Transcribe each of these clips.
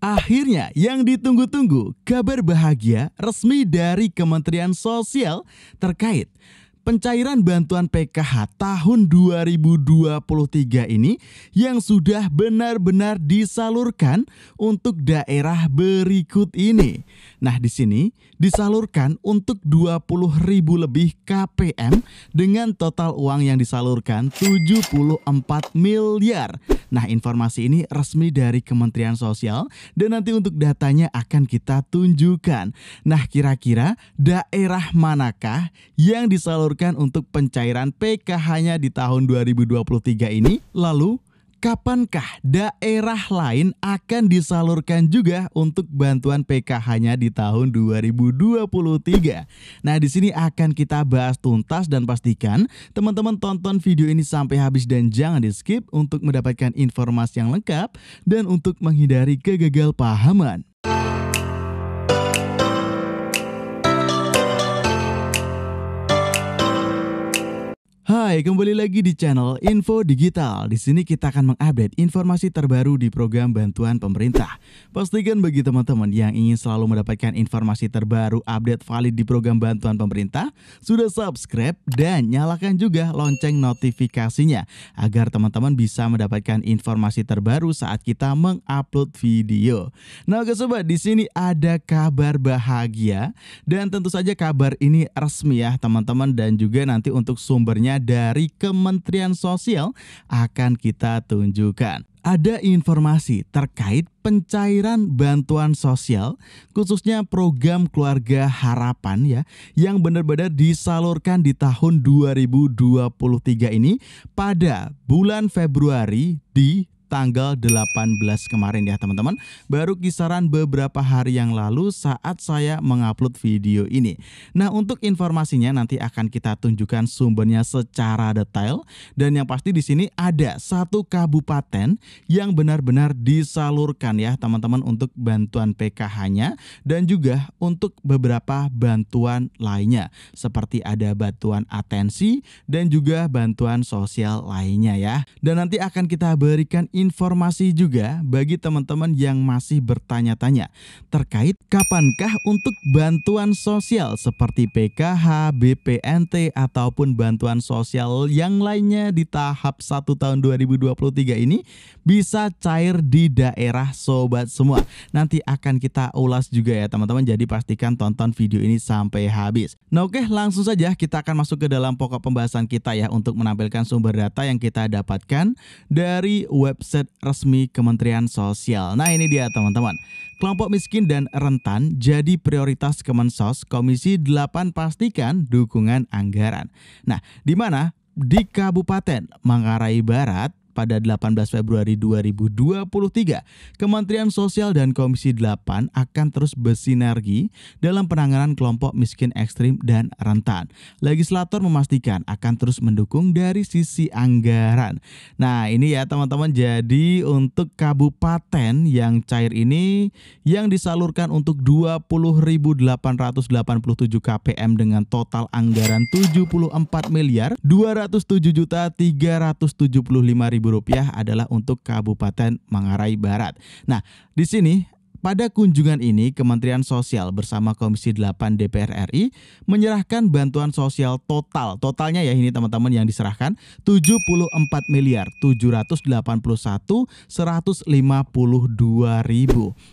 Akhirnya yang ditunggu-tunggu, kabar bahagia resmi dari Kementerian Sosial terkait pencairan bantuan PKH tahun 2023 ini yang sudah benar-benar disalurkan untuk daerah berikut ini. Nah, di sini disalurkan untuk 20.000 lebih KPM dengan total uang yang disalurkan 74 miliar. Nah, informasi ini resmi dari Kementerian Sosial dan nanti untuk datanya akan kita tunjukkan. Nah, kira-kira daerah manakah yang disalurkan untuk pencairan PKH-nya di tahun 2023 ini? Lalu, kapankah daerah lain akan disalurkan juga untuk bantuan PKH-nya di tahun 2023? Nah, di sini akan kita bahas tuntas dan pastikan teman-teman tonton video ini sampai habis dan jangan di-skip untuk mendapatkan informasi yang lengkap dan untuk menghindari kegagalpahaman. Hai, kembali lagi di channel Info Digital. Di sini kita akan mengupdate informasi terbaru di program bantuan pemerintah. Pastikan bagi teman-teman yang ingin selalu mendapatkan informasi terbaru update valid di program bantuan pemerintah, sudah subscribe dan nyalakan juga lonceng notifikasinya agar teman-teman bisa mendapatkan informasi terbaru saat kita mengupload video. Nah, oke sobat, di sini ada kabar bahagia dan tentu saja kabar ini resmi ya teman-teman, dan juga nanti untuk sumbernya dari Kementerian Sosial akan kita tunjukkan. Ada informasi terkait pencairan bantuan sosial khususnya program Keluarga Harapan ya, yang benar-benar disalurkan di tahun 2023 ini pada bulan Februari di tanggal 18 kemarin ya teman-teman. Baru kisaran beberapa hari yang lalu saat saya mengupload video ini. Nah, untuk informasinya nanti akan kita tunjukkan sumbernya secara detail, dan yang pasti di sini ada satu kabupaten yang benar-benar disalurkan ya teman-teman untuk bantuan PKH-nya, dan juga untuk beberapa bantuan lainnya seperti ada bantuan atensi dan juga bantuan sosial lainnya ya. Dan nanti akan kita berikan informasi juga bagi teman-teman yang masih bertanya-tanya terkait kapankah untuk bantuan sosial seperti PKH, BPNT ataupun bantuan sosial yang lainnya di tahap 1 tahun 2023 ini bisa cair di daerah sobat semua. Nanti akan kita ulas juga ya teman-teman, jadi pastikan tonton video ini sampai habis. Nah, oke, langsung saja kita akan masuk ke dalam pokok pembahasan kita ya, untuk menampilkan sumber data yang kita dapatkan dari website resmi Kementerian Sosial. Nah, ini dia teman-teman. Kelompok miskin dan rentan jadi prioritas Kemensos, Komisi 8 pastikan dukungan anggaran. Nah, di mana? Di Kabupaten Manggarai Barat pada 18 Februari 2023, Kementerian Sosial dan Komisi 8 akan terus bersinergi dalam penanganan kelompok miskin ekstrim dan rentan. Legislator memastikan akan terus mendukung dari sisi anggaran. Nah, ini ya teman-teman, jadi untuk kabupaten yang cair ini yang disalurkan untuk 20.887 KPM dengan total anggaran 74 miliar 207.375.000 rupiah adalah untuk Kabupaten Manggarai Barat. Nah, di sini pada kunjungan ini Kementerian Sosial bersama Komisi 8 DPR RI menyerahkan bantuan sosial totalnya ya ini teman-teman yang diserahkan 74 miliar 781.152.000.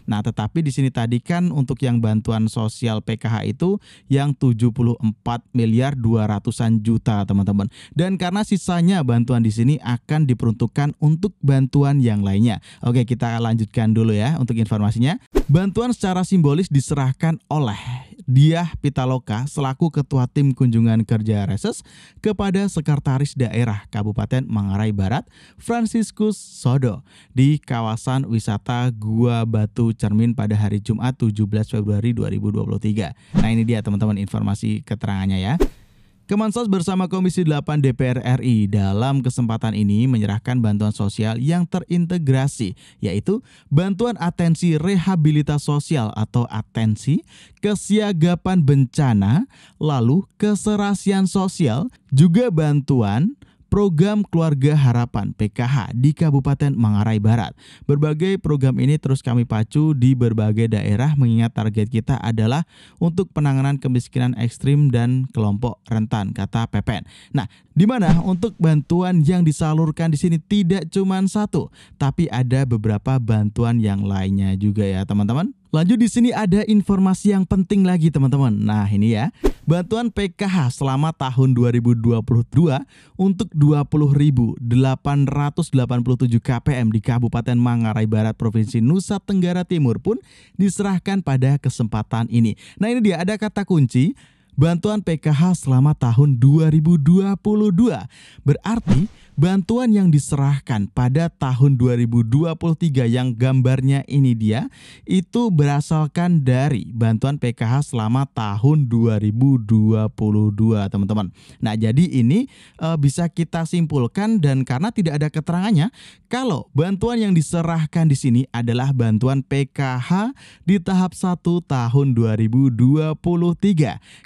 Nah, tetapi di sini tadi kan untuk yang bantuan sosial PKH itu yang 74 miliar 200-an juta teman-teman. Dan karena sisanya bantuan di sini akan diperuntukkan untuk bantuan yang lainnya. Oke, kita lanjutkan dulu ya untuk informasinya. Bantuan secara simbolis diserahkan oleh Diah Pitaloka selaku Ketua Tim Kunjungan Kerja Reses kepada Sekretaris Daerah Kabupaten Manggarai Barat Franciscus Sodo di kawasan wisata Gua Batu Cermin pada hari Jumat 17 Februari 2023. Nah, ini dia teman-teman informasi keterangannya ya. Kemensos bersama Komisi 8 DPR RI dalam kesempatan ini menyerahkan bantuan sosial yang terintegrasi, yaitu bantuan atensi rehabilitas sosial atau atensi, kesiagapan bencana, lalu keserasian sosial, juga bantuan program Keluarga Harapan PKH di Kabupaten Manggarai Barat. Berbagai program ini terus kami pacu di berbagai daerah mengingat target kita adalah untuk penanganan kemiskinan ekstrim dan kelompok rentan, kata PPN. Nah, di mana untuk bantuan yang disalurkan di sini tidak cuma satu, tapi ada beberapa bantuan yang lainnya juga ya teman-teman. Lanjut di sini ada informasi yang penting lagi teman-teman. Nah ini ya, bantuan PKH selama tahun 2022 untuk 20.887 KPM di Kabupaten Manggarai Barat Provinsi Nusa Tenggara Timur pun diserahkan pada kesempatan ini. Nah ini dia ada kata kunci, bantuan PKH selama tahun 2022. Berarti bantuan yang diserahkan pada tahun 2023 yang gambarnya ini dia itu berasalkan dari bantuan PKH selama tahun 2022 teman-teman. Nah jadi ini bisa kita simpulkan dan karena tidak ada keterangannya kalau bantuan yang diserahkan di sini adalah bantuan PKH di tahap 1 tahun 2023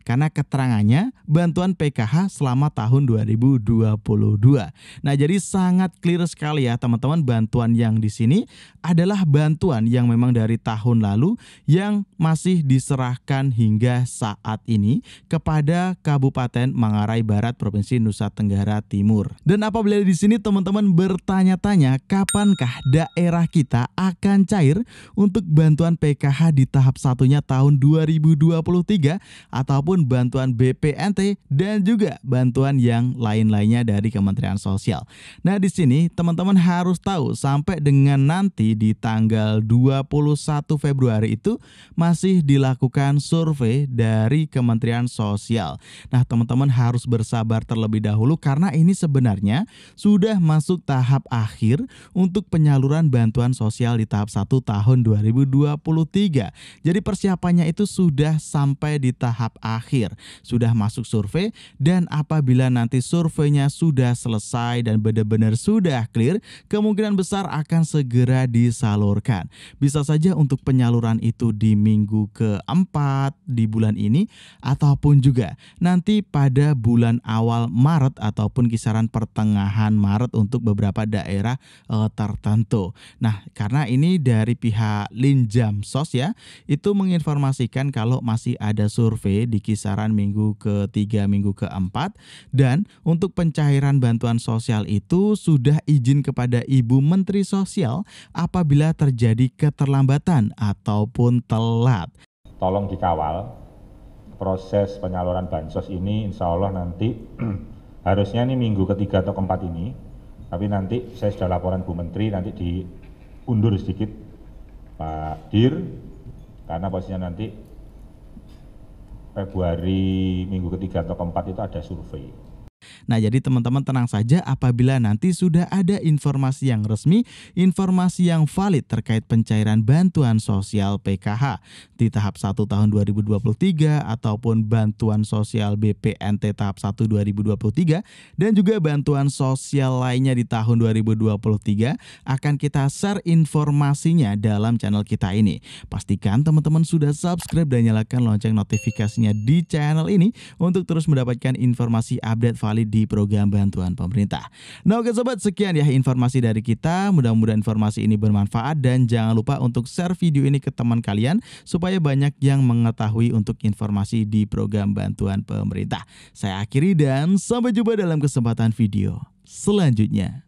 karena keterangannya bantuan PKH selama tahun 2022. Nah, jadi sangat clear sekali ya teman-teman, bantuan yang di sini adalah bantuan yang memang dari tahun lalu yang masih diserahkan hingga saat ini kepada Kabupaten Manggarai Barat Provinsi Nusa Tenggara Timur. Dan apabila di sini teman-teman bertanya-tanya kapankah daerah kita akan cair untuk bantuan PKH di tahap satunya tahun 2023 ataupun bantuan BPNT dan juga bantuan yang lain-lainnya dari Kementerian Sosial. Nah di sini teman-teman harus tahu sampai dengan nanti di tanggal 21 Februari itu masih dilakukan survei dari Kementerian Sosial. Nah teman-teman harus bersabar terlebih dahulu karena ini sebenarnya sudah masuk tahap akhir untuk penyaluran bantuan sosial di tahap 1 tahun 2023. Jadi persiapannya itu sudah sampai di tahap akhir, sudah masuk survei dan apabila nanti surveinya sudah selesai dan benar-benar sudah clear, kemungkinan besar akan segera disalurkan. Bisa saja untuk penyaluran itu di minggu keempat di bulan ini ataupun juga nanti pada bulan awal Maret ataupun kisaran pertengahan Maret untuk beberapa daerah tertentu. Nah, karena ini dari pihak Linjamsos ya, itu menginformasikan kalau masih ada survei di kisaran minggu ketiga, minggu keempat dan untuk pencairan bantuan sosial itu sudah izin kepada Ibu Menteri Sosial apabila terjadi keterlambatan ataupun telat. Tolong dikawal proses penyaluran bansos ini, insya Allah nanti harusnya ini minggu ketiga atau keempat ini, tapi nanti saya sudah laporan Bu Menteri nanti diundur sedikit Pak Dir karena posisinya nanti Februari minggu ketiga atau keempat itu ada survei. Nah jadi teman-teman tenang saja apabila nanti sudah ada informasi yang resmi, informasi yang valid terkait pencairan bantuan sosial PKH di tahap 1 tahun 2023 ataupun bantuan sosial BPNT tahap 1 2023 dan juga bantuan sosial lainnya di tahun 2023 akan kita share informasinya dalam channel kita ini. Pastikan teman-teman sudah subscribe dan nyalakan lonceng notifikasinya di channel ini untuk terus mendapatkan informasi update valid di program bantuan pemerintah. Nah oke sobat, sekian ya informasi dari kita. Mudah-mudahan informasi ini bermanfaat dan jangan lupa untuk share video ini ke teman kalian supaya banyak yang mengetahui untuk informasi di program bantuan pemerintah. Saya akhiri dan sampai jumpa dalam kesempatan video selanjutnya.